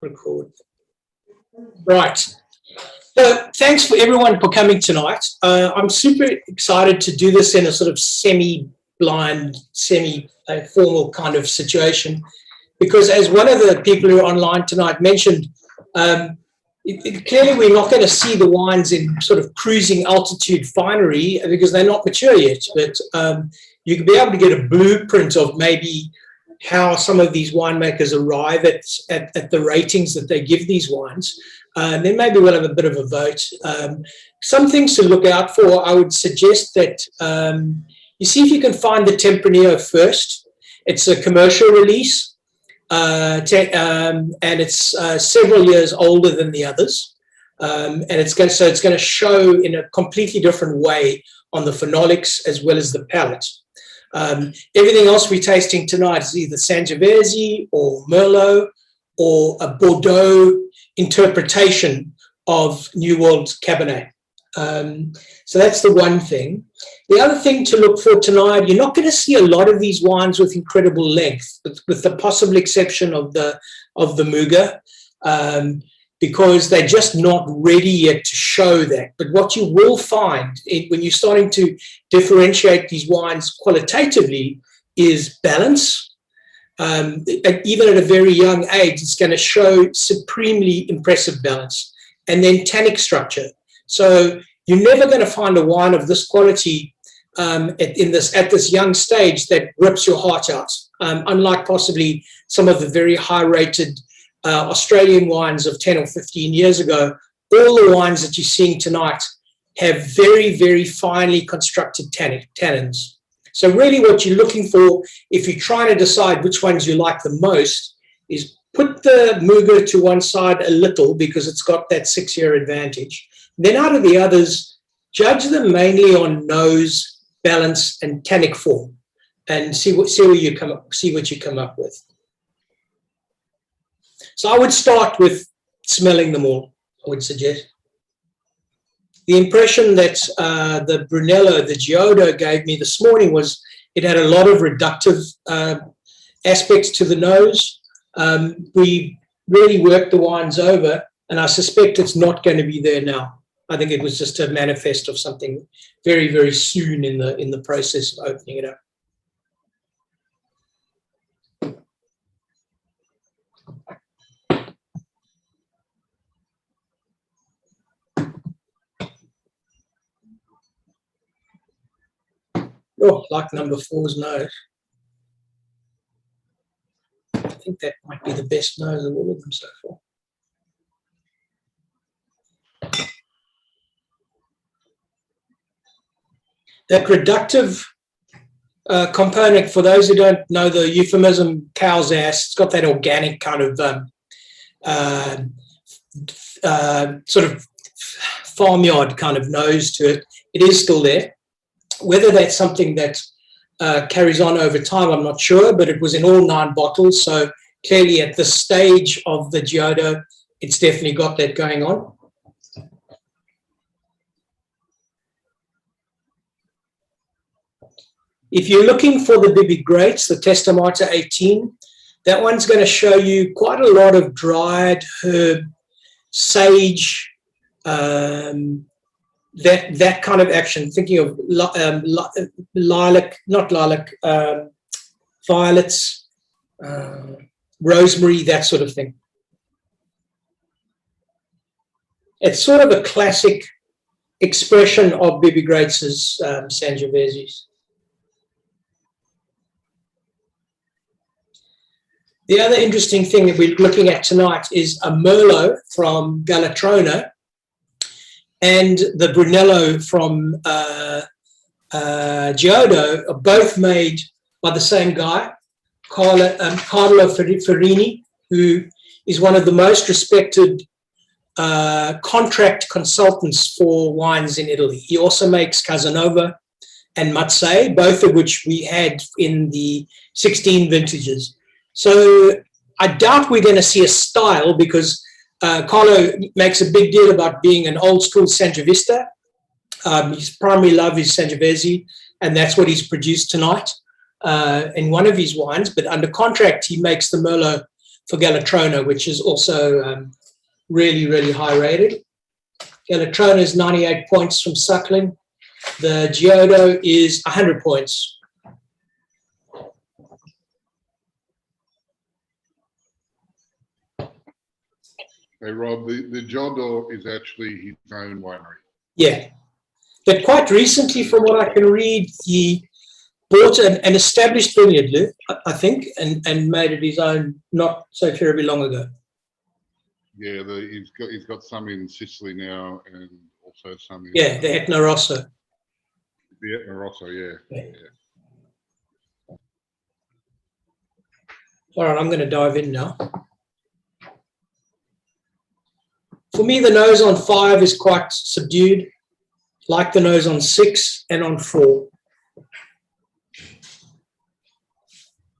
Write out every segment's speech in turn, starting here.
record. Right. So thanks for everyone for coming tonight. I'm super excited to do this in a sort of semi-blind, semi-formal kind of situation, because as one of the people who are online tonight mentioned, clearly we're not going to see the wines in sort of cruising altitude finery because they're not mature yet, but you could be able to get a blueprint of maybe how some of these winemakers arrive at the ratings that they give these wines. And then maybe we'll have a bit of a vote. Some things to look out for, I would suggest that you see if you can find the Tempranillo first. It's a commercial release, and it's several years older than the others. And it's going to show in a completely different way on the phenolics as well as the palate. Everything else we're tasting tonight is either Sangiovese or Merlot or a Bordeaux interpretation of New World Cabernet. So that's the one thing. The other thing to look for tonight, you're not going to see a lot of these wines with incredible length, with the possible exception of the Muga, because they're just not ready yet to show that. But what you will find when you're starting to differentiate these wines qualitatively is balance. Even at a very young age, it's going to show supremely impressive balance, and then tannic structure. So you're never going to find a wine of this quality at this young stage that rips your heart out, unlike possibly some of the very high-rated Australian wines of 10 or 15 years ago. All the wines that you're seeing tonight have very, very finely constructed tannins. So really what you're looking for, if you're trying to decide which ones you like the most, is put the Muga to one side a little because it's got that 6-year advantage. Then out of the others, judge them mainly on nose, balance, and tannic form, and see what you come up with. So I would start with smelling them all, I would suggest. The impression that the Brunello, the Giodo gave me this morning was it had a lot of reductive aspects to the nose. We really worked the wines over, and I suspect it's not going to be there now. I think it was just a manifest of something very, very soon in the process of opening it up. Oh, like number 4's nose. I think that might be the best nose of all of them so far. That reductive component, for those who don't know the euphemism, cow's ass, it's got that organic kind of sort of farmyard kind of nose to it. It is still there. Whether that's something that carries on over time, I'm not sure, but it was in all 9 bottles. So clearly at this stage of the Giodo, it's definitely got that going on. If you're looking for the Bibi Graetz, the Testamatta 18, that one's going to show you quite a lot of dried herb, sage, that kind of action, thinking of lilac, not lilac, violets, rosemary, that sort of thing. It's sort of a classic expression of Bibi Graetz's Sangioveses. The other interesting thing that we're looking at tonight is a Merlot from Galatrona, and the Brunello from Giodo are both made by the same guy, Carlo Ferrini, who is one of the most respected contract consultants for wines in Italy. He also makes Casanova and Mazzei, both of which we had in the 16 vintages. So I doubt we're going to see a style, because Carlo makes a big deal about being an old school Sangiovista. His primary love is Sangiovese, and that's what he's produced tonight in one of his wines. But under contract, he makes the Merlot for Galatrona, which is also really, really high rated. Galatrona is 98 points from Suckling. The Giodo is 100 points. Hey, Rob, the Giodo is actually his own winery. Yeah. But quite recently, from what I can read, he bought an established vineyard, I think, and made it his own not so terribly long ago. Yeah, he's got some in Sicily now, and also some in the Etna Rosso. The Etna Rosso, yeah. All right, I'm going to dive in now. For me, the nose on 5 is quite subdued, like the nose on 6 and on 4.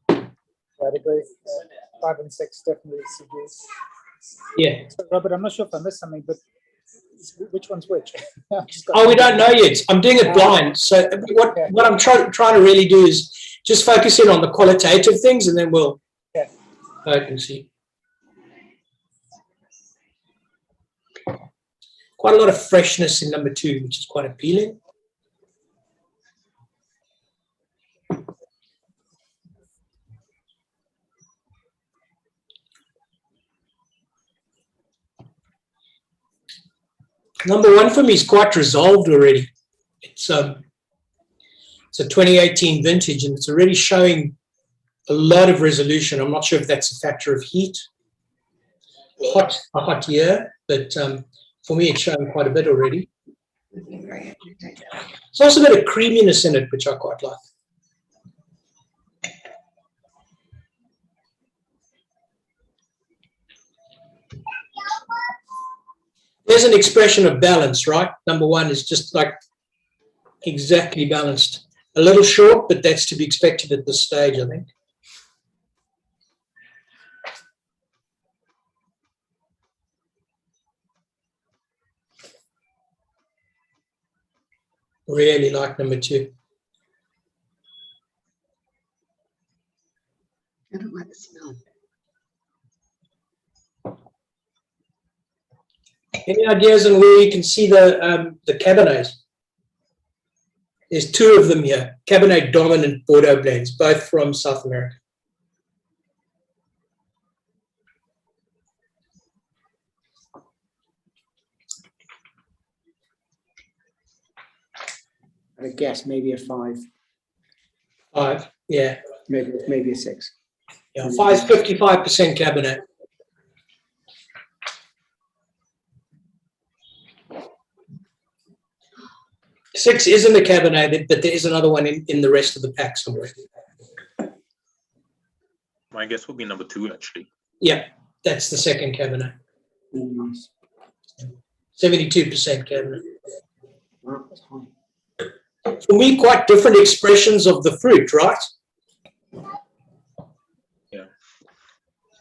Right, agree. 5 and 6 definitely subdued. Yeah. So, Robert, I'm not sure if I missed something, but which one's which? Oh, we don't know yet. I'm doing it blind. So what I'm trying to really do is just focus in on the qualitative things, and then we'll can see. Quite a lot of freshness in number 2, which is quite appealing. Number 1 for me is quite resolved already. It's a 2018 vintage, and it's already showing a lot of resolution. I'm not sure if that's a factor of heat, a hot year, but for me, it's showing quite a bit already. It's also got a creaminess in it, which I quite like. There's an expression of balance, right? Number 1 is just like exactly balanced. A little short, but that's to be expected at this stage, I think. Really like number 2. I don't like the smell. Any ideas on where you can see the Cabernets? There's 2 of them here, Cabernet dominant Bordeaux blends, both from South America. I guess maybe a 5. 5, yeah. Maybe a 6. Yeah, 5 is 55% Cabernet. Six isn't a Cabernet, but there is another one in the rest of the pack somewhere. My guess would be number 2, actually. Yeah, that's the second Cabernet. Nice. 72% Cabernet. Wow, that's high. For me, quite different expressions of the fruit, right? Yeah.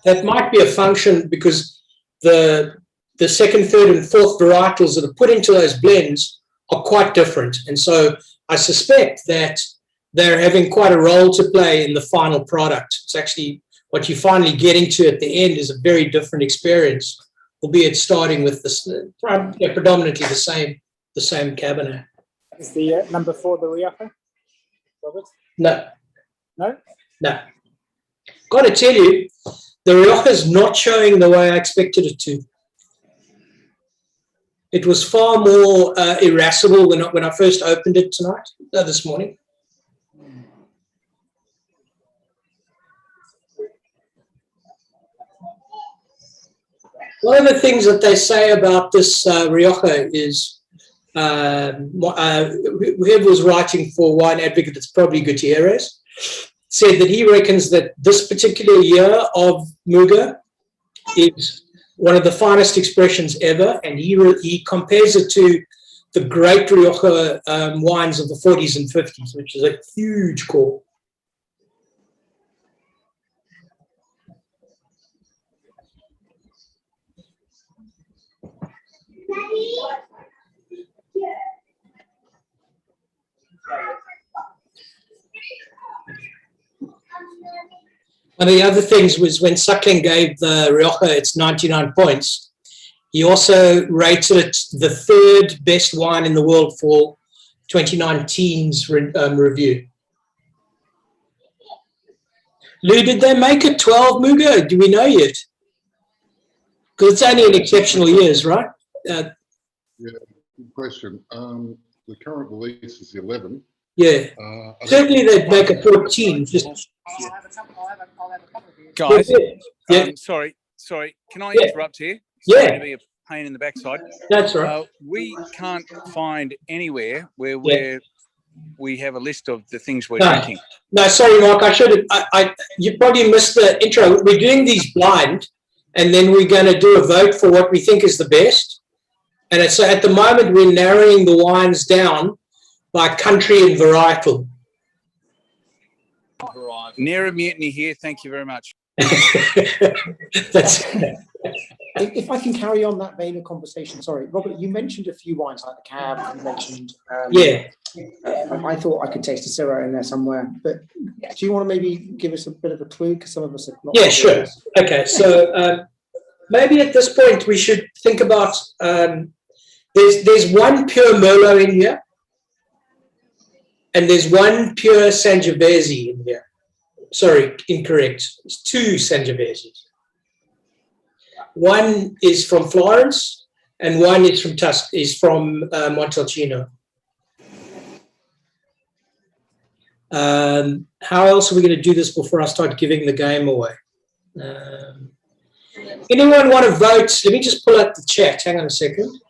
That might be a function because the second, third, and fourth varietals that are put into those blends are quite different. And so I suspect that they're having quite a role to play in the final product. It's actually what you're finally getting to at the end is a very different experience, albeit starting with this, predominantly the same Cabernet. Is the number 4 the Rioja, Robert? No. No? No. Got to tell you, the Rioja is not showing the way I expected it to. It was far more irascible when I first opened it this morning. One of the things that they say about this Rioja is whoever was writing for Wine Advocate, it's probably Gutierrez, said that he reckons that this particular year of Muga is one of the finest expressions ever, and he compares it to the great Rioja wines of the 40s and 50s, which is a huge call. One of the other things was when Suckling gave the Rioja its 99 points, he also rated it the third best wine in the world for 2019's review. Lou, did they make it 12, Muga? Do we know yet? Because it's only in exceptional years, right? Yeah, good question. The current release is 11. Yeah. Certainly they'd make it 14. Just Guys, yeah. sorry. Can I Yeah. interrupt here? Yeah. Sorry to be a pain in the backside. That's right. We can't find anywhere where Yeah. we have a list of the things we're No. drinking. No, sorry, Mark. I should have. You probably missed the intro. We're doing these blind, and then we're going to do a vote for what we think is the best. And so at the moment, we're narrowing the wines down by country and varietal. Near a mutiny here. Thank you very much. That's If I can carry on that vein of conversation, sorry, Robert, you mentioned a few wines like the Cab. You mentioned, yeah. I thought I could taste a Syrah in there somewhere. But do you want to maybe give us a bit of a clue? Because some of us have not. Yeah, sure. Okay, so maybe at this point we should think about. There's one pure Merlot in here, and there's one pure Sangiovese in here. Sorry, incorrect. It's two Sangioveses. One is from Florence, and one is from Montalcino. How else are we going to do this before I start giving the game away? Anyone want to vote? Let me just pull up the chat. Hang on a second.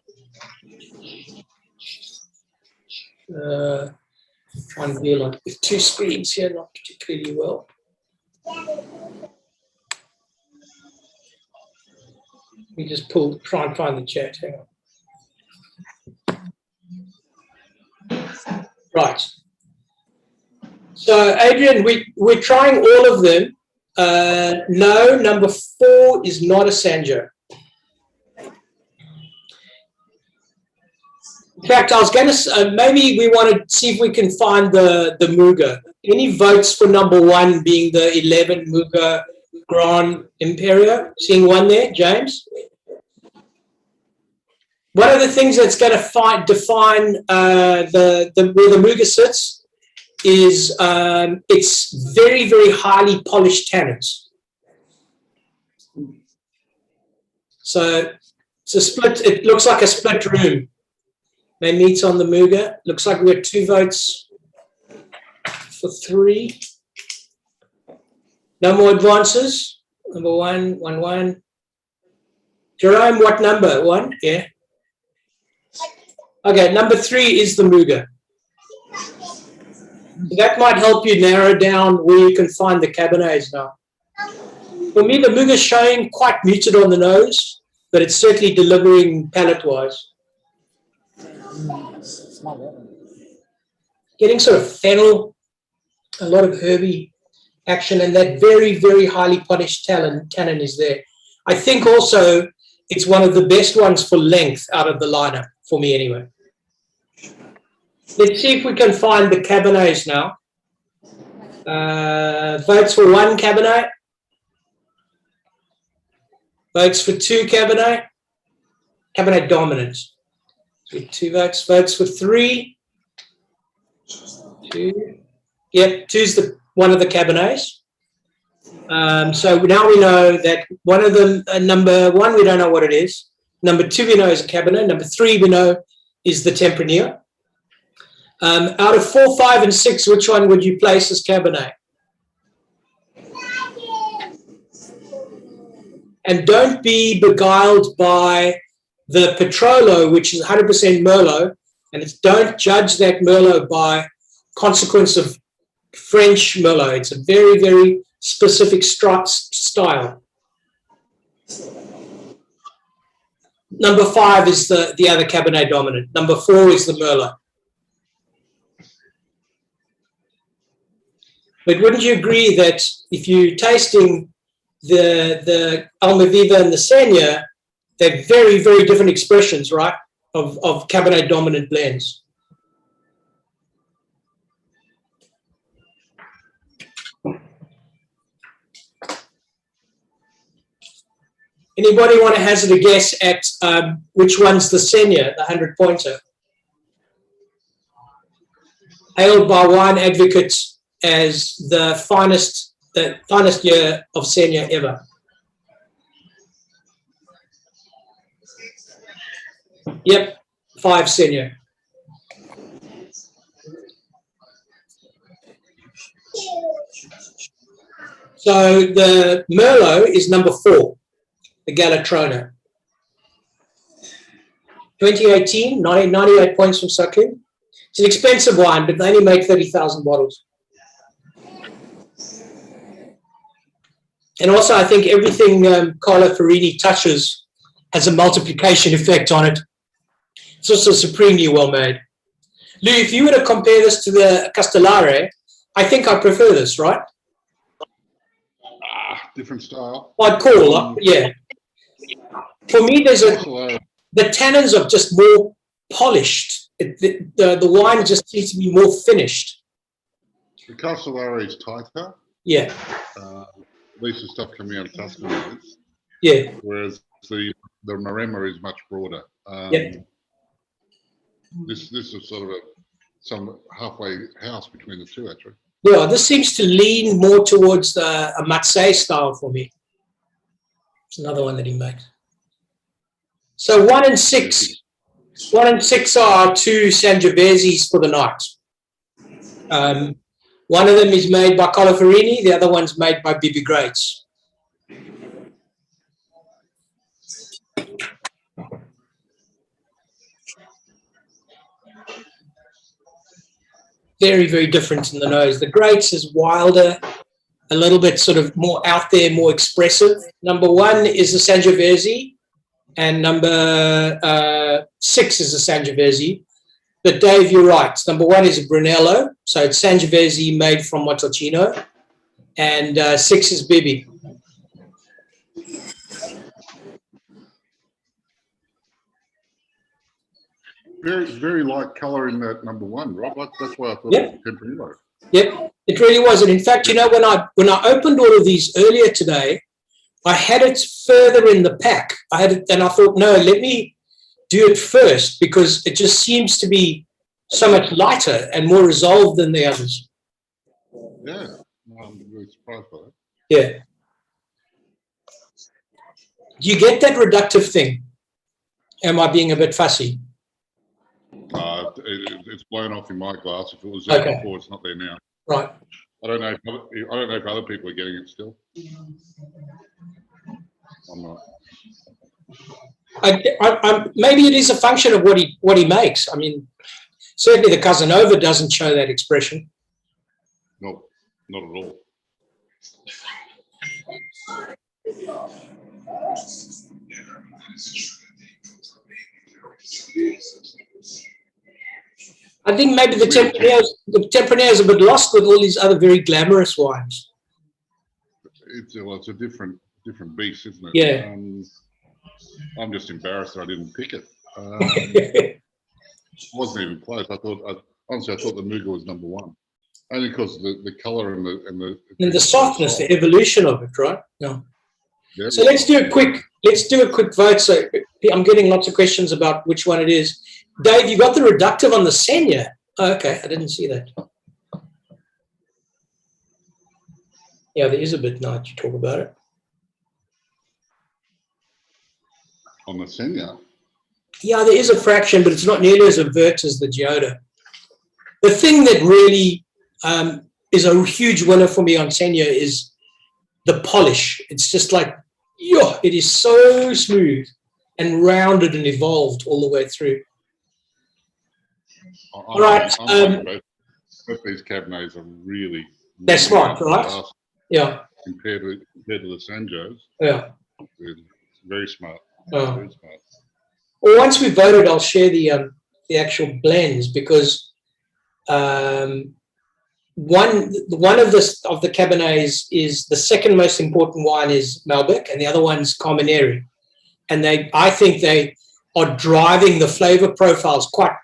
Trying to deal with two screens here, not particularly well. Let me just try and find the chat. Hang on. Right. So, Adrian, we're trying all of them. No, number 4 is not a Sanjo. In fact, I was going to maybe we want to see if we can find the Muga. Any votes for number 1 being the 11 Muga Gran Imperio? Seeing one there, James? One of the things that's going to define where the Muga sits is it's very, very highly polished tannins. So it's a split. It looks like a split room. They meet on the Muga. Looks like we got 2 votes for 3. No more advances. Number 1, 1, 1. Jerome, what number? 1? Yeah. Okay, number 3 is the Muga. That might help you narrow down where you can find the Cabernets now. For me, the Muga is showing quite muted on the nose, but it's certainly delivering palate-wise. Getting sort of fennel, a lot of herby action, and that very, very highly polished tannin is there. I think also it's one of the best ones for length out of the lineup, for me anyway. Let's see if we can find the Cabernets now. Votes for 1 Cabernet. Votes for 2 Cabernet. Cabernet dominant. So 2 votes. Votes for 3. 2. Yep, 2's one of the Cabernets. So now we know that one of them, number 1, we don't know what it is. Number 2, we know is a Cabernet. Number 3, we know is the Tempranillo. Out of 4, 5, and 6, which one would you place as Cabernet? And don't be beguiled by the Petrolo, which is 100% Merlot, and don't judge that Merlot by consequence of French Merlot. It's a very, very specific style. Number 5 is the other Cabernet dominant. Number 4 is the Merlot. But wouldn't you agree that if you're tasting the Almaviva and the Sena, they're very, very different expressions, right, of Cabernet dominant blends? Anybody want to hazard a guess at which one's the Sena, the 100-pointer? Hailed by wine advocates as the finest year of Sena ever. Yep, 5 Sena. So the Merlot is number 4, the Galatrona. 2018, 98 points from Suckling. It's an expensive wine, but they only make 30,000 bottles. And also, I think everything Carlo Farini touches has a multiplication effect on it. It's also supremely well made. Lou, if you were to compare this to the Castellare, I think I prefer this, right? Different style. I'd call, yeah. For me, there's the tannins are just more polished. The wine just seems to be more finished. The Castellare is tighter. Yeah. At least the stuff coming out of Tuscany is. Yeah. Whereas the Maremma is much broader. Yep. This is sort of some halfway house between the two, actually. Yeah, this seems to lean more towards a Matsei style for me. It's another one that he makes. So 1 and 6. 1 and 6 are 2 Sangioveses for the night. One of them is made by Carlo Farini, the other one's made by Bibi Graetz. Very, very different in the nose. The Graetz is wilder, a little bit sort of more out there, more expressive. Number 1 is the Sangiovese, and number 6 is the Sangiovese. But Dave, you're right. Number 1 is a Brunello, so it's Sangiovese made from Montalcino, and 6 is Bibi. Very, very light colour in that number 1, right? That's why I thought Yep. it was Tempranillo. Yep, it really was. And in fact, you know, when I opened all of these earlier today, I had it further in the pack. I had it, and I thought, no, let me do it first because it just seems to be so much lighter and more resolved than the others. Yeah, I'm really surprised by that. Yeah. Do you get that reductive thing? Am I being a bit fussy? It's blown off in my glass. If it was there Okay. before, it's not there now. Right. I don't know if other people are getting it still. I'm not. Maybe it is a function of what he makes. I mean, certainly the Casanova doesn't show that expression. No, not at all. I think maybe the Tempranillo is a bit lost with all these other very glamorous wines. It's a different beast, isn't it? Yeah. I'm just embarrassed that I didn't pick it. It wasn't even close. Honestly, I thought the Muga was number 1, only because the colour and And the softness, the evolution of it, right? Yeah. Yeah. So let's do a quick vote. So I'm getting lots of questions about which one it is. Dave, you got the reductive on the Sena. Oh, okay, I didn't see that. Yeah, there is a bit now that you talk about it. On the Sena. Yeah, there is a fraction, but it's not nearly as overt as the Giodo. The thing that really is a huge winner for me on Sena is the polish. It's just like, yo, it is so smooth and rounded and evolved all the way through. All right. Both these Cabernets are really. They're smart, right? fast Yeah. Compared to the Sanjos, Yeah. they're very smart. Oh. Very smart. Well, once we voted, I'll share the actual blends because one of the Cabernets is the second most important wine is Malbec, and the other one's Carmenere, and I think they are driving the flavor profiles quite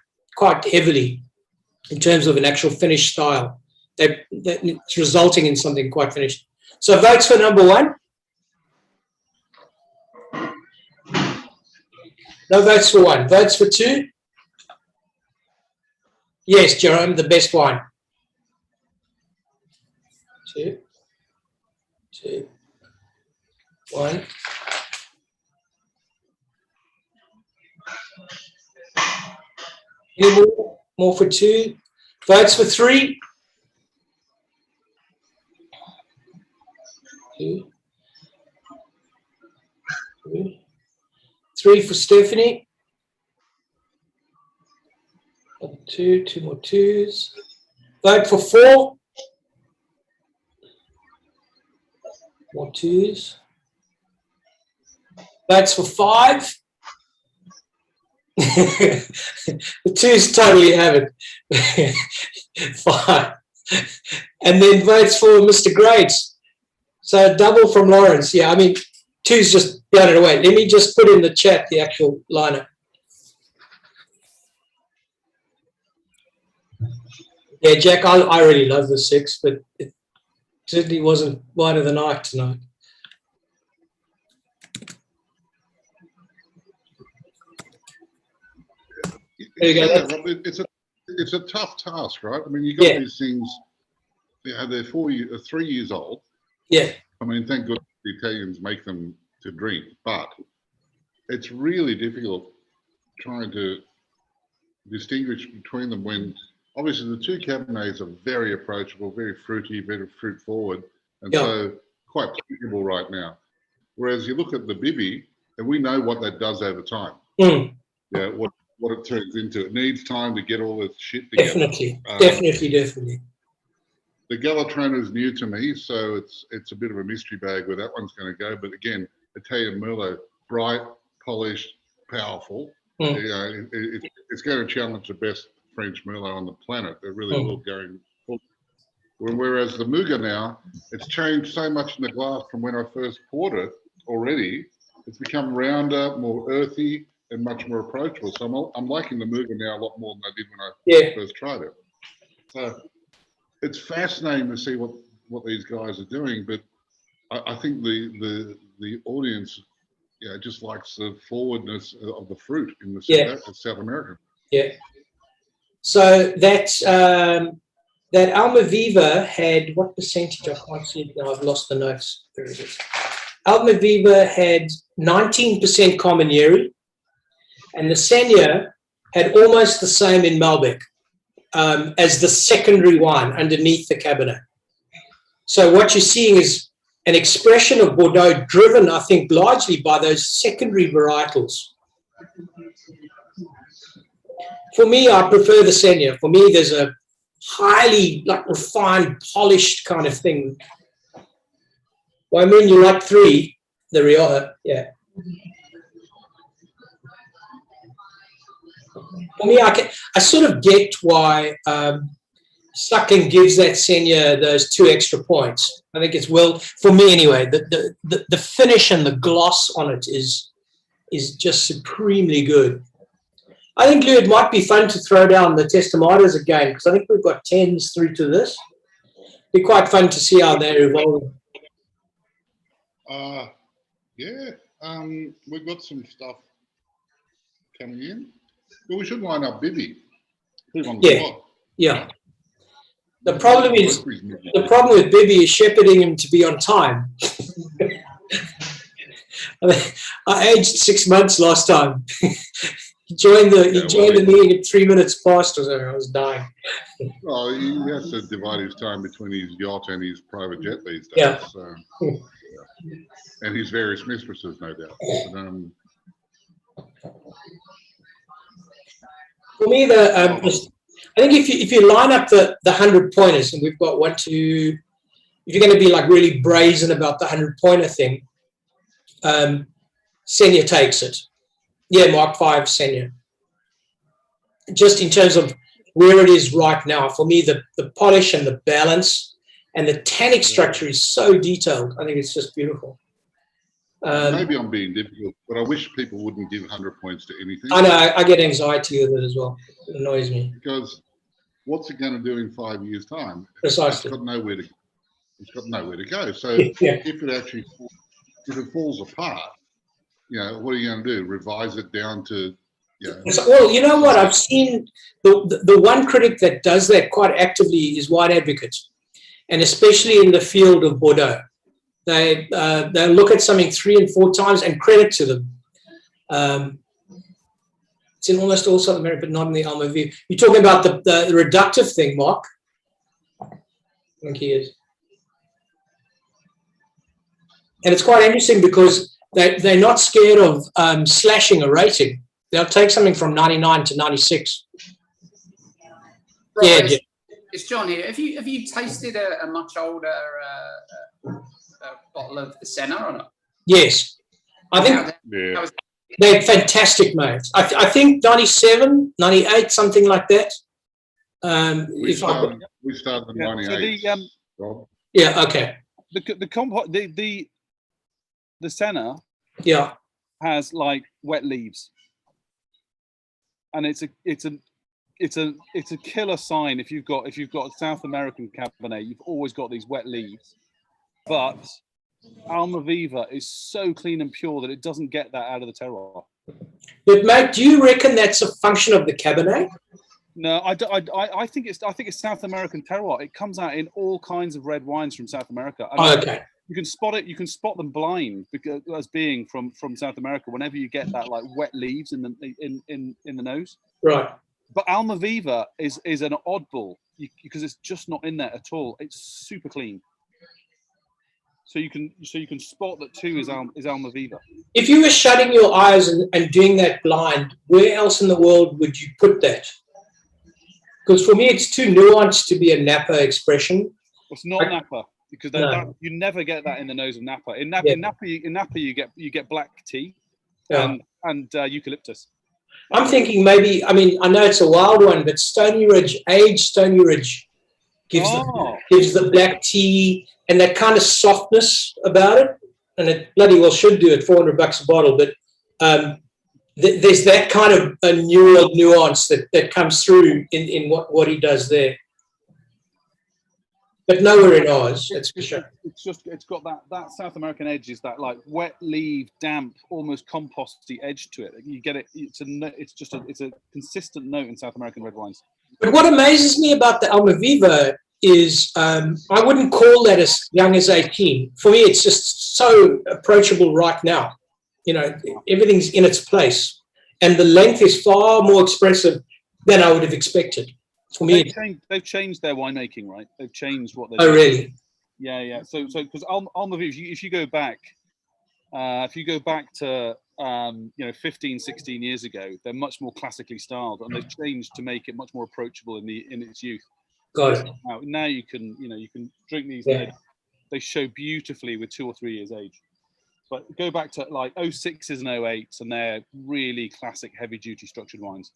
heavily in terms of an actual finished style. It's resulting in something quite finished. So votes for number 1. No votes for one. Votes for two? Yes, Jerome, the best wine. Two. Two. One. Any more? More for two? Votes for three? Two. Two. Three for Stephanie. Two more twos. Vote for four. More twos. Votes for five. The twos totally have it. Five. And then votes for Mr. Graetz. So double from Lawrence. Yeah, I mean, two's just blown it away. Let me just put in the chat the actual lineup. Yeah, Jack, I really love the six, but it certainly wasn't wine of the night tonight. There you go. It's a tough task, right? I mean, you got these things. They're 3 years old. Yeah. I mean, thank goodness the Italians make them to drink, but it's really difficult trying to distinguish between them when obviously the two Cabernets are very approachable, very fruity, very fruit forward, and so quite drinkable right now. Whereas you look at the Bibi, and we know what that does over time. Mm. Yeah, what it turns into. It needs time to get all this shit together. Definitely. The Galatrona is new to me, so it's a bit of a mystery bag where that one's going to go. But again, Italian Merlot, bright, polished, powerful. You know, it's going to challenge the best French Merlot on the planet. It really will going forward. Whereas the Muga now, it's changed so much in the glass from when I first poured it already. It's become rounder, more earthy, and much more approachable. So I'm liking the Muga now a lot more than I did when I first tried it. So it's fascinating to see what these guys are doing, but I think the audience, just likes the forwardness of the fruit in the South America. Yeah. So that Almaviva had what percentage? I can't see it now. I've lost the notes. There it is. Almaviva had 19% Carmenere, and the Sena had almost the same in Malbec as the secondary wine underneath the Cabernet. So what you're seeing is an expression of Bordeaux driven, I think, largely by those secondary varietals. For me, I prefer the Sena. For me, there's a highly refined, polished kind of thing. Well, I mean, you like three, the Rioja, yeah. For me, I sort of get why Suckling gives that Sena those 2 extra points. I think it's for me anyway, the finish and the gloss on it is just supremely good. I think, Lou, it might be fun to throw down the Testamattas again, because I think we've got 10s through to this. It'd be quite fun to see how they're evolving. We've got some stuff coming in. But we should line up Bibi. Yeah. The problem with Bibi is shepherding him to be on time. I mean, I aged 6 months last time. He joined the meeting at 3 minutes past or something. I was dying. Well, he has to divide his time between his yacht and his private jet these days. Yeah. So, and his various mistresses, no doubt. But, for me, I think if you line up the 100 pointers, and we've got 1, 2, if you're going to be like really brazen about the 100 pointer thing, Sena takes it. Yeah, Mark 5 Sena. Just in terms of where it is right now, for me, the polish and the balance and the tannic structure is so detailed. I think it's just beautiful. Maybe I'm being difficult, but I wish people wouldn't give 100 points to anything. I know, I get anxiety with it as well. It annoys me. Because what's it going to do in 5 years' time? Precisely. It's got nowhere to go. So if it falls apart, what are you going to do? Revise it down to, Well, you know what? I've seen the one critic that does that quite actively is White Advocates, and especially in the field of Bordeaux. They look at something 3 and 4 times, and credit to them. It's in almost all South America, but not in the Almaviva. You're talking about the reductive thing, Mark? I think he is. And it's quite interesting because they're not scared of slashing a rating. They'll take something from 99 to 96. Right, Yeah. It's John here. Have you tasted a much older bottle of the Sena or not? Yes. I think yeah. they're fantastic, mate. I think 97, 98, something like that. We started in 98. So yeah, okay. The Sena Yeah. has like wet leaves, and it's a killer sign if you've got a South American Cabernet. You've always got these wet leaves, but Almaviva is so clean and pure that it doesn't get that out of the terroir. But mate, do you reckon that's a function of the Cabernet? No, I think it's South American terroir. It comes out in all kinds of red wines from South America. And Okay. you can spot it. You can spot them blind because as being from South America. Whenever you get that like wet leaves in the nose, Right. but Almaviva is an oddball because it's just not in there at all. It's super clean. So you can spot that 2 is Almaviva. If you were shutting your eyes and doing that blind, where else in the world would you put that? Because for me, it's too nuanced to be a Napa expression. It's not Napa because you never get that in the nose of Napa. In Napa, you get black tea and eucalyptus. I'm thinking maybe, I mean, I know it's a wild one, but Stony Ridge, aged Stony Ridge gives the black tea and that kind of softness about it. And it bloody well should do it, $400 a bottle. But there's that kind of a nuance that comes through in what he does there. But nowhere in ours, that's for sure. It's got that South American edge, is that like wet leaf, damp, almost composty edge to it. You get it. It's a consistent note in South American red wines. But what amazes me about the Almaviva is I wouldn't call that as young as 18. For me, it's just so approachable right now. You know, everything's in its place, and the length is far more expressive than I would have expected. For me, they've changed their winemaking, right? They've changed what they. Oh, really? Yeah. So because Almaviva, if you go back to 15, 16 years ago, they're much more classically styled, and they've changed to make it much more approachable in its youth. Got it. Now you can drink these. Yeah. They show beautifully with 2 or 3 years age. But go back to like 06s and 08s, and they're really classic, heavy duty structured wines.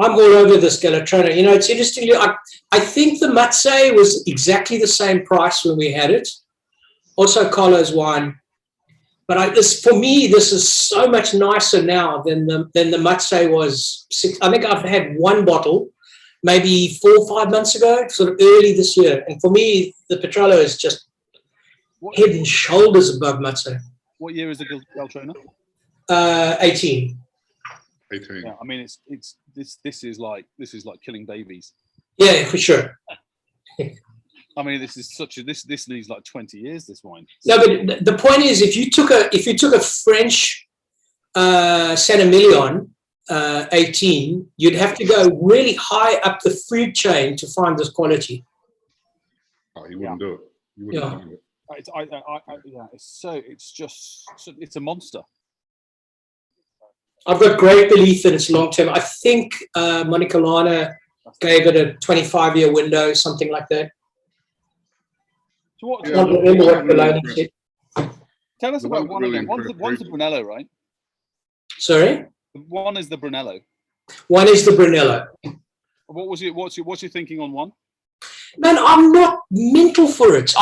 I'm all over this Galatrona. You know, it's interesting. I think the Matze was exactly the same price when we had it. Also Carlo's wine. But for me, this is so much nicer now than the Matze was. I think I've had one bottle maybe 4 or 5 months ago, sort of early this year. And for me, the Petrolo is just head and shoulders above Matze. What year is the Galatrona? 18. 18. Yeah, I mean, this is like killing babies. Yeah, for sure. I mean, this needs like 20 years. This wine. No, but the point is, if you took a French Saint Emilion 18, you'd have to go really high up the food chain to find this quality. Oh, you wouldn't do it. You wouldn't find it. It's a monster. I've got great belief in its long term. I think Monica Lana gave it a 25-year window, something like that. So what? I don't remember what Bologna said. Tell us about one again. One's the Brunello, right? Sorry? One is the Brunello. One is the Brunello. What's your thinking on one? Man, I'm not mental for it.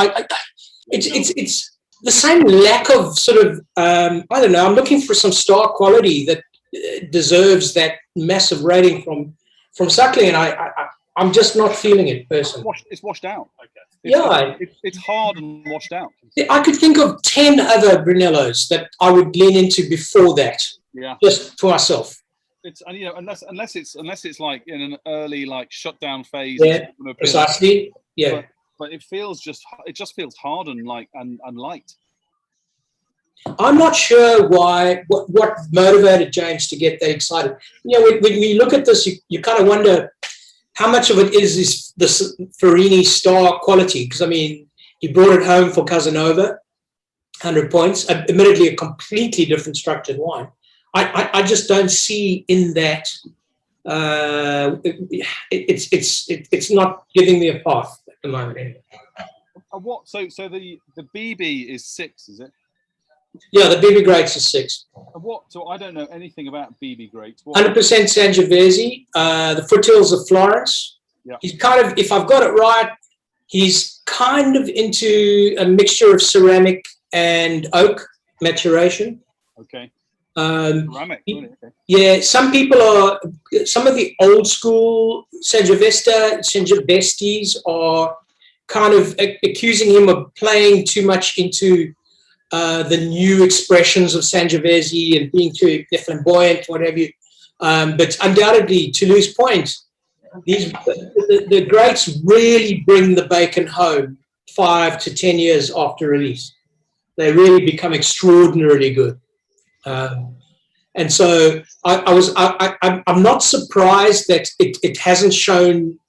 It's the same lack of sort of I don't know. I'm looking for some star quality that deserves that massive rating from Suckling, and I'm just not feeling it personally. It's washed out. Okay. It's hard and washed out. I could think of 10 other Brunellos that I would lean into before that. Yeah. Just for myself. It's, and unless it's like in an early like shutdown phase. Yeah, precisely. Yeah. But it just feels hard and like and light. I'm not sure what motivated James to get that excited. When we look at this, you kind of wonder how much of it is this Farini star quality. Because, I mean, he brought it home for Casanova, 100 points, admittedly a completely different structured wine. I just don't see in that, it's not giving me a path at the moment. Anyway. So the Bibi is 6, is it? Yeah, the Bibi Graetz is 6. So I don't know anything about Bibi Graetz. 100% Sangiovese, the foothills of Florence. Yeah. He's kind of, if I've got it right, he's kind of into a mixture of ceramic and oak maturation. Okay. Ceramic, really? Okay. Yeah, some of the old school Sangiovestis are kind of accusing him of playing too much into the new expressions of Sangiovese and being too flamboyant, whatever you. But undoubtedly, to Lou's point, the Graetz really bring the bacon home 5 to 10 years after release. They really become extraordinarily good. And so I'm not surprised that it hasn't shown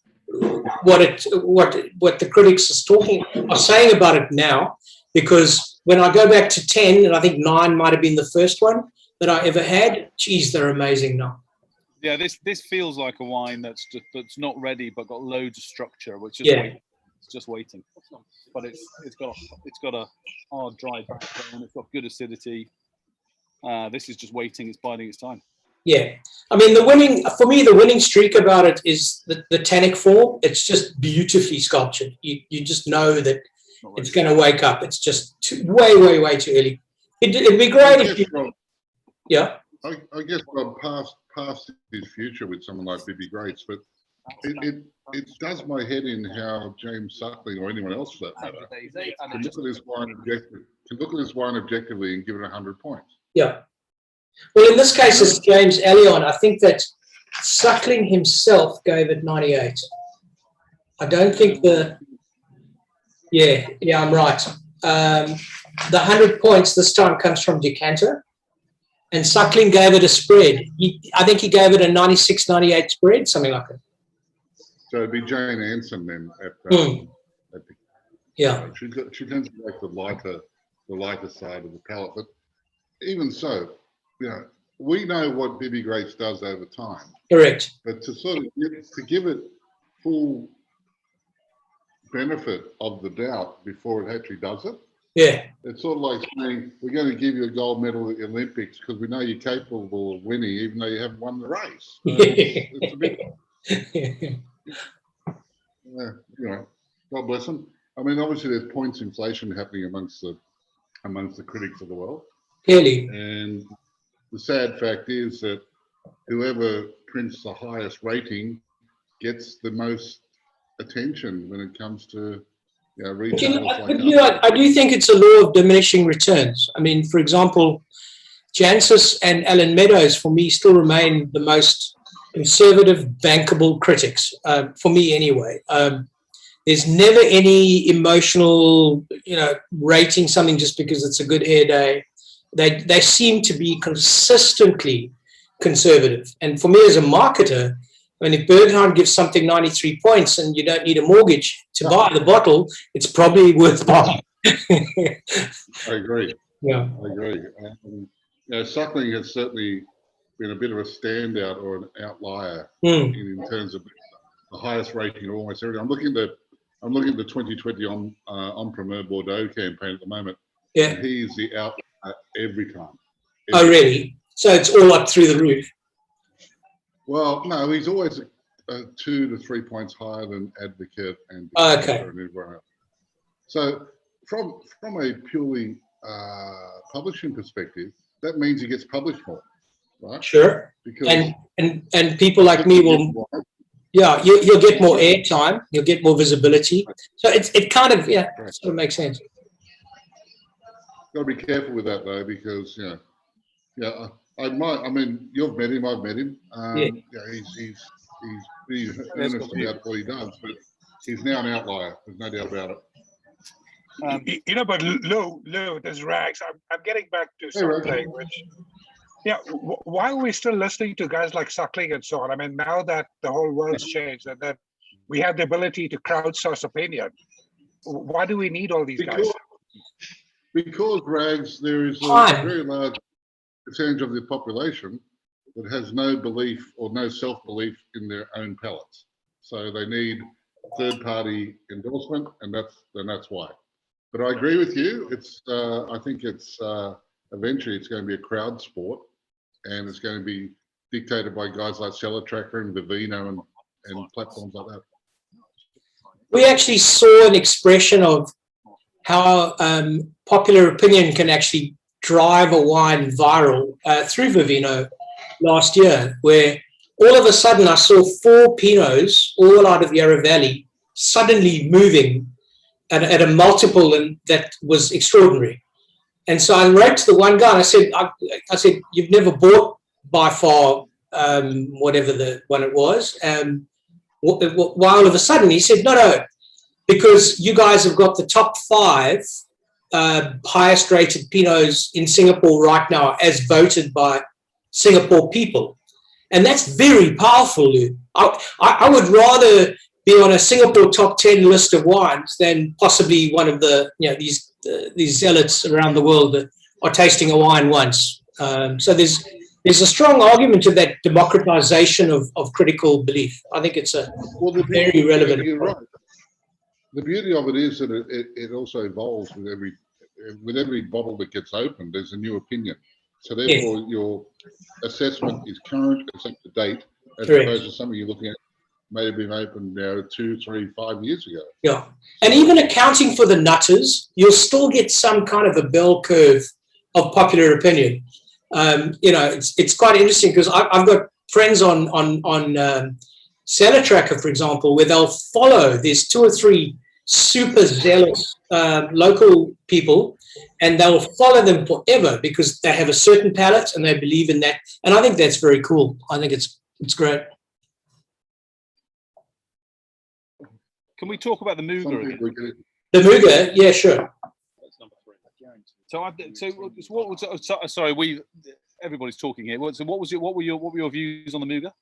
what the critics are saying about it now, because when I go back to 10, and I think 9 might have been the first one that I ever had, geez, they're amazing now. Yeah, this feels like a wine that's not ready but got loads of structure, which is waiting. It's just waiting. But it's got a hard dry backbone. It's got good acidity. This is just waiting. It's biding its time. Yeah, I mean the winning streak about it is the tannic form. It's just beautifully sculptured. You just know that it's going to wake up. It's just way too early. It'd be great if you. Yeah. I guess Rob past his future with someone like Bibi Graetz, but it does my head in how James Suckling or anyone else for that matter can look at this wine objectively and give it 100 points. Yeah. Well, in this case, it's James Allion. I think that Suckling himself gave it 98. I don't think Yeah, I'm right. The 100 points this time comes from Decanter, and Suckling gave it a spread. I think he gave it a 96-98 spread, something like that. So it'd be Jane Anson then. Yeah. She tends to like the lighter side of the palette, but even so, we know what Bibi Graetz does over time. Correct. But to give it full benefit of the doubt before it actually does it. Yeah. It's sort of like saying we're going to give you a gold medal at the Olympics because we know you're capable of winning, even though you haven't won the race. It's a bit. God bless them. I mean, obviously, there's points inflation happening amongst the critics of the world. Clearly. And the sad fact is that whoever prints the highest rating gets the most attention when it comes to retailers I do think it's a law of diminishing returns. I mean, for example, Jancis and Alan Meadows, for me, still remain the most conservative, bankable critics, for me anyway. There's never any emotional, rating something just because it's a good hair day. They seem to be consistently conservative. And for me as a marketer, I mean, if Bergheim gives something 93 points and you don't need a mortgage to buy the bottle, it's probably worth buying. I agree. Yeah. I agree. Suckling has certainly been a bit of a standout or an outlier in terms of the highest rating of almost everything. I'm looking at the 2020 on Premier Bordeaux campaign at the moment. Yeah. And he's the outlier every time. Oh, really? So it's all up through the roof? Well, no, he's always 2 to 3 points higher than Advocate and everyone else. So from a purely publishing perspective, that means he gets published more, right? Sure. Because and people like me will. Yeah, you'll get more airtime, you'll get more visibility. So it kind of, yeah, sort of makes sense. Got to be careful with that though, because I mean, you've met him, I've met him. He's pretty earnest about what he does, but he's now an outlier. There's no doubt about it. But Lou, there's Rags. I'm getting back to something which, why are we still listening to guys like Suckling and so on? I mean, now that the whole world's changed and that we have the ability to crowdsource opinion, why do we need all these guys? Because, Rags, there is a very large percentage of the population that has no belief or no self-belief in their own palettes. So they need third-party endorsement, and that's why. But I agree with you. I think it's eventually it's going to be a crowd sport, and it's going to be dictated by guys like Cellar Tracker and Vivino and platforms like that. We actually saw an expression of how popular opinion can actually drive a wine viral through Vivino last year, where all of a sudden I saw 4 Pinots, all out of Yarra Valley, suddenly moving at a multiple, and that was extraordinary. And so I wrote to the one guy and I said, you've never bought by far whatever the one it was. Why all of a sudden? He said, no, because you guys have got the top 5 highest rated Pinots in Singapore right now, as voted by Singapore people. And that's very powerful, Lou. I would rather be on a Singapore top 10 list of wines than possibly one of the, these zealots around the world that are tasting a wine once. So there's a strong argument to that democratization of critical belief. I think it's very relevant. You're right. The beauty of it is that it also evolves with every bottle that gets opened. There's a new opinion. So therefore, your assessment is current, it's up to date, as opposed to something you're looking at may have been opened 2, 3, 5 years ago. Yeah, and even accounting for the nutters, you'll still get some kind of a bell curve of popular opinion. It's quite interesting because I've got friends on Cellar Tracker, for example, where they'll follow. There's 2 or 3 super zealous local people, and they'll follow them forever because they have a certain palate and they believe in that. And I think that's very cool. I think it's great. Can we talk about the Muga again? The Muga, yeah, sure. That's number 3. So what was? Sorry, everybody's talking here. So what were your views on the Muga?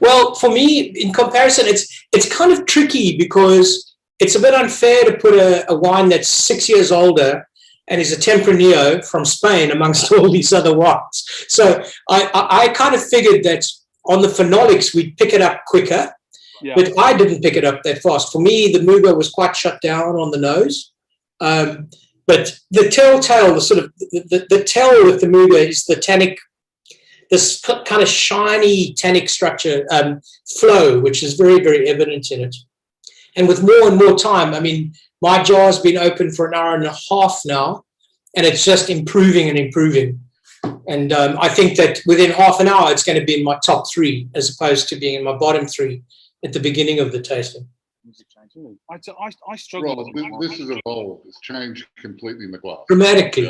Well, for me, in comparison, it's kind of tricky because it's a bit unfair to put a wine that's 6 years older and is a Tempranillo from Spain amongst all these other wines. So I kind of figured that on the phenolics we'd pick it up quicker. Yeah. But I didn't pick it up that fast. For me, the Muga was quite shut down on the nose. But the telltale, the tell with the Muga is the tannic, this kind of shiny tannic structure, flow, which is very, very evident in it. And with more and more time, I mean, my jar's been open for an hour and a half now, and it's just improving and improving. And I think that within half an hour, it's going to be in my top 3 as opposed to being in my bottom 3 at the beginning of the tasting. I struggle. Well, this has evolved. It's changed completely in the glass. Dramatically.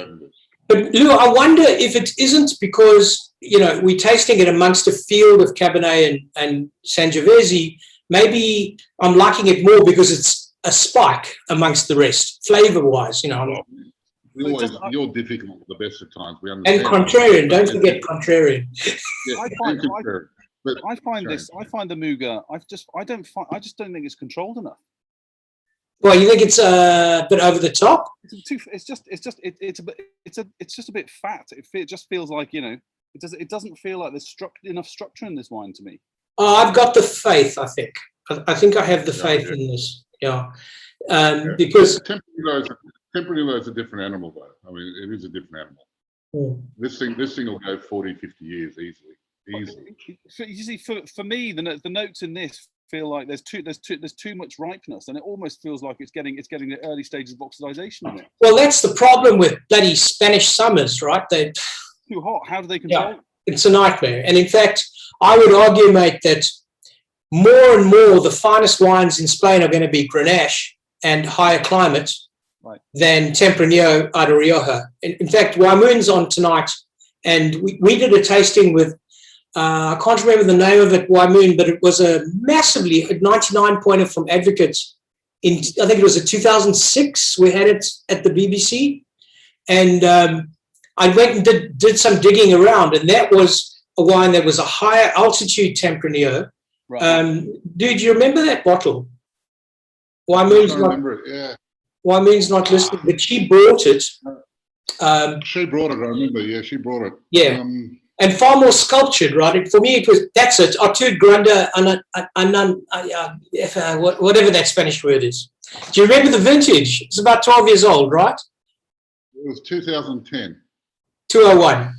But Lou, I wonder if it isn't because, we're tasting it amongst a field of Cabernet and Sangiovese. Maybe I'm liking it more because it's a spike amongst the rest, flavor-wise, You're difficult at the best of times. We understand. And contrarian. Don't forget contrarian. Yeah, I find the Muga. I just don't think it's controlled enough. Well, you think it's a bit over the top? It's just a bit fat. It just feels like it doesn't feel like there's enough structure in this wine to me. Oh, I've got the faith. I think I have the faith in this. Yeah, because Tempranillo is a different animal, though. I mean, it is a different animal. This thing will go 40, 50 years easily. You see, for me, the notes in this feel like there's too much ripeness, and it almost feels like it's getting the early stages of oxidation in it. Well, that's the problem with bloody Spanish summers, right? They're too hot. How do they control? It's a nightmare. And in fact, I would argue, mate, that more and more the finest wines in Spain are going to be Grenache and higher climate than Tempranillo out of Rioja. In fact, Wymoon's on tonight, and we did a tasting with, I can't remember the name of it, Wymoon, but it was a massively 99-pointer from Advocates. I think it was in 2006. We had it at the BBC, and I went and did some digging around, and that was a wine that was a higher altitude Tempranillo. Right. Dude, do you remember that bottle? I Wymoon's remember it, yeah. Wymoon's not listening, but she brought it. She brought it, I remember, yeah, she brought it. Yeah. And far more sculptured, right? For me, it was, that's it, Artur Grande, whatever that Spanish word is. Do you remember the vintage? It's about 12 years old, right? It was 2010. 201.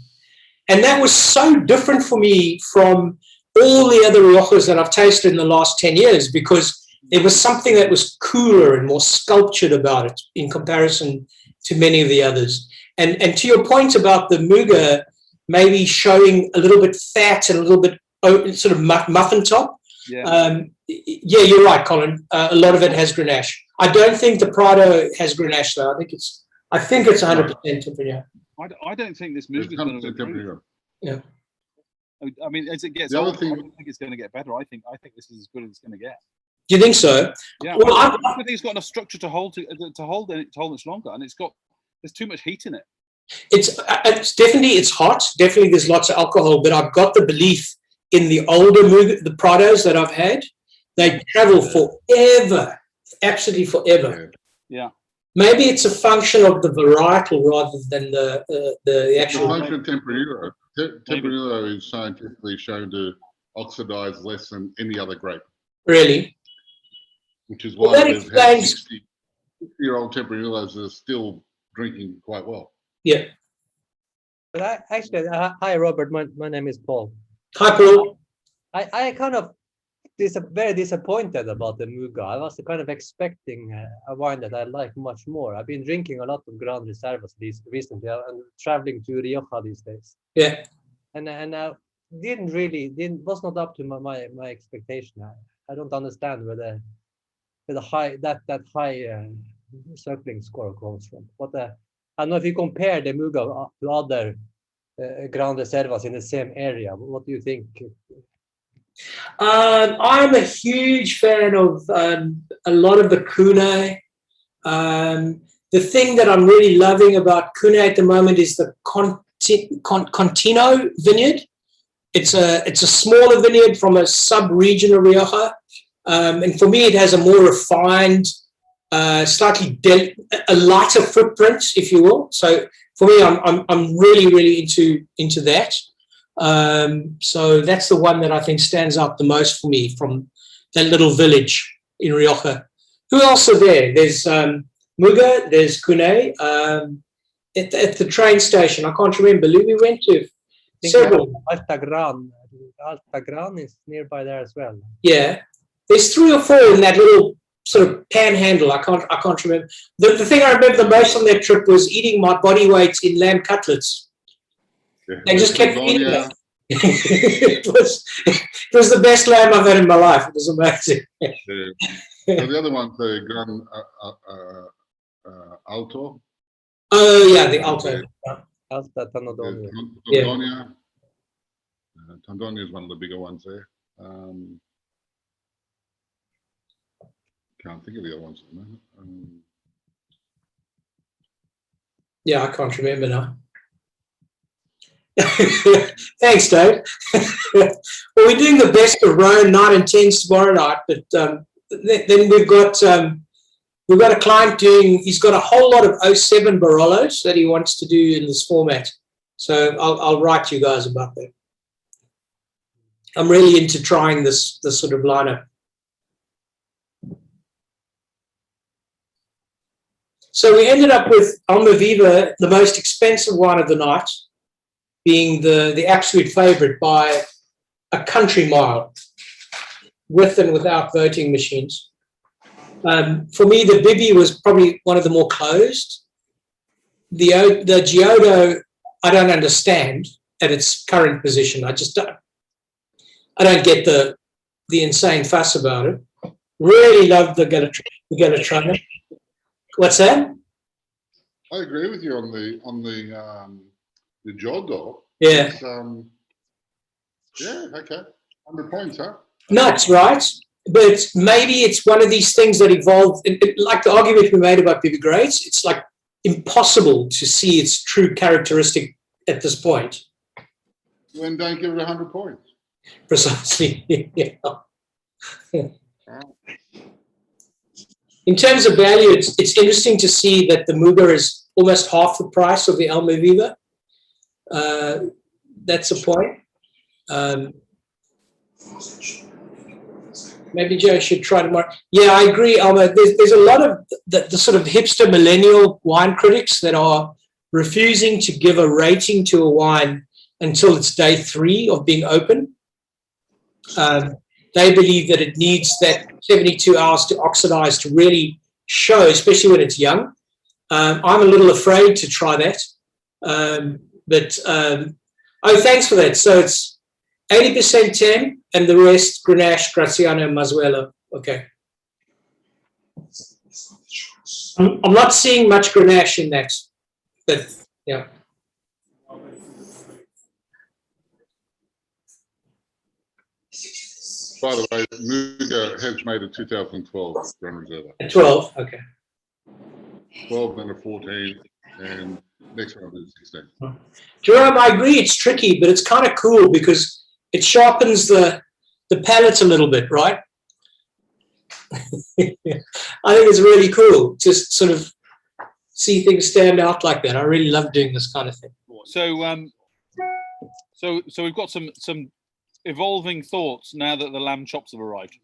And that was so different for me from all the other Riojas that I've tasted in the last 10 years, because there was something that was cooler and more sculptured about it in comparison to many of the others. And to your point about the Muga maybe showing a little bit fat and a little bit sort of muffin top. Yeah, you're right, Colin. A lot of it has Grenache. I don't think the Prado has Grenache though. I think it's 100% Tempranillo. I don't think this Muga is going to improve. Yeah. I mean, as it gets the older, other thing, I don't think it's going to get better. I think this is as good as it's going to get. Do you think so? Yeah. Well, I think it's got enough structure to hold it longer, and there's too much heat in it. It's definitely, it's hot. Definitely, there's lots of alcohol. But I've got the belief in the older Muga, the Prados that I've had, they travel forever, absolutely forever. Yeah. Maybe it's a function of the varietal rather than the actual. The function of Tempranillo. Tempranillo is scientifically shown to oxidize less than any other grape. Really? Which is why we've had 60-year-old Tempranillos that are still drinking quite well. Yeah. But hi, Robert. My name is Paul. Hi, Paul. I kind of very disappointed about the Muga. I was kind of expecting a wine that I like much more. I've been drinking a lot of Gran Reservas recently and traveling to Rioja these days. Yeah. And was not up to my expectation. I don't understand where the high circling score comes from. But I don't know if you compare the Muga to other Gran Reservas in the same area. What do you think? I'm a huge fan of a lot of the Cunei. The thing that I'm really loving about Cunei at the moment is the Contino vineyard. It's a smaller vineyard from a sub-region of Rioja. And for me, it has a more refined, slightly a lighter footprint, if you will. So for me, I'm really, really into that. So that's the one that I think stands out the most for me from that little village in Rioja. Who else are there? There's Muga, there's Cunei. At the train station, I can't remember. We went to several. Alta Gran is nearby there as well. Yeah, there's 3 or 4 in that little sort of panhandle. I can't remember. The thing I remember the most on that trip was eating my body weight in lamb cutlets. They just kept eating it. it was the best lamb I've had in my life. It was amazing. So the other one's the Gran Alto. Oh yeah, the Alto. Alta Tandonia. Tandonia. Tandonia is one of the bigger ones there. Can't think of the other ones at the moment. Yeah, I can't remember now. Thanks, Dave. Well, we're doing the best of Rhone 9 and 10 tomorrow night, but then we've got a client he's got a whole lot of 07 Barolos that he wants to do in this format. So I'll write to you guys about that. I'm really into trying this sort of lineup. So we ended up with Almaviva, the most expensive wine of the night, being the absolute favorite by a country mile, with and without voting machines. For me, the Bibi was probably one of the more closed. The Giodo, I don't understand at its current position. I don't get the the insane fuss about it. Really loved the Galatrona. What's that? I agree with you on the Giodo. Yeah. It's, yeah, okay. 100 points, huh? Nuts, right? But maybe it's one of these things that evolved, like the argument we made about Bibi Graetz, it's like impossible to see its true characteristic at this point. Then don't give it 100 points. Precisely. Yeah. In terms of value, it's interesting to see that the Muga is almost half the price of the Almaviva. That's a point. Maybe Joe should try tomorrow. Yeah, I agree, Alma. There's a lot of the sort of hipster millennial wine critics that are refusing to give a rating to a wine until it's day 3 of being open. They believe that it needs that 72 hours to oxidize to really show, especially when it's young. I'm a little afraid to try that. Oh, thanks for that. So it's 80% 10 and the rest Grenache, Graziano, Mazuelo. Okay. I'm not seeing much Grenache in that, but yeah. By the way, Muga has made a 2012 Gran Reserva. A 12, okay. 12 and a 14, and next one is 16. Jerome, I agree it's tricky, but it's kind of cool because it sharpens the palate a little bit, right? I think it's really cool. Just sort of see things stand out like that. I really love doing this kind of thing. So, so we've got some evolving thoughts now that the lamb chops have arrived.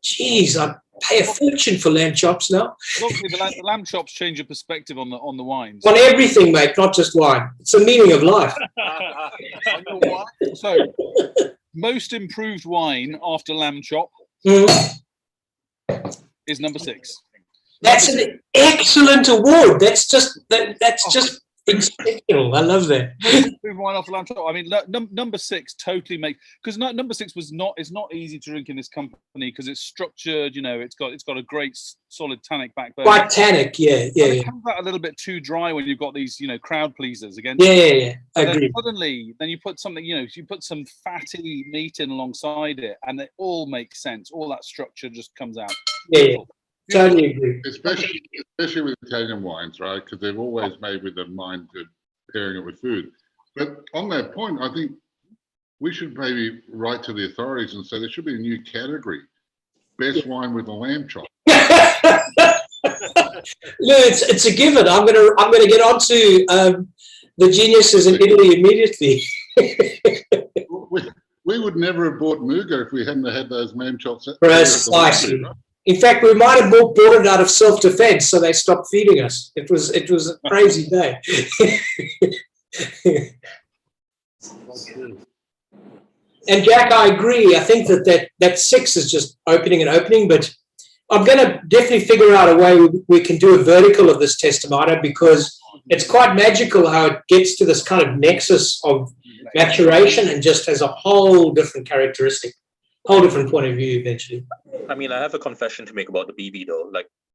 Jeez, I pay a fortune for lamb chops now. Obviously, the lamb chops change your perspective on the wines. On everything, mate, not just wine. It's the meaning of life. So, most improved wine after lamb chop is number 6. That's an excellent award. That's just just exceptional. I love that. Improved wine after lamb chop. I mean, number 6 totally makes, because number 6 is not easy to drink in this company because it's structured. You know, it's got a great solid tannic backbone. Quite tannic, yeah. It comes out a little bit too dry when you've got these, crowd pleasers again. Yeah. I agree. Suddenly, then you put something, you put some fatty meat in alongside it, and it all makes sense. All that structure just comes out. Yeah. Totally agree. Especially with Italian wines, right? Because they've always made with a mind to pairing it with food. But on that point, I think we should maybe write to the authorities and say there should be a new category: best wine with a lamb chop. No, it's a given. I'm gonna get onto the geniuses in Italy immediately. We would never have bought Muga if we hadn't had those lamb chops. Precisely. In fact, we might have bought it out of self-defense, so they stopped feeding us. It was a crazy day. And Jack, I agree. I think that 6 is just opening, but I'm going to definitely figure out a way we can do a vertical of this Testamatta because it's quite magical how it gets to this kind of nexus of maturation and just has a whole different characteristic. Whole different point of view eventually. I mean, I have a confession to make about the Bibi though. Like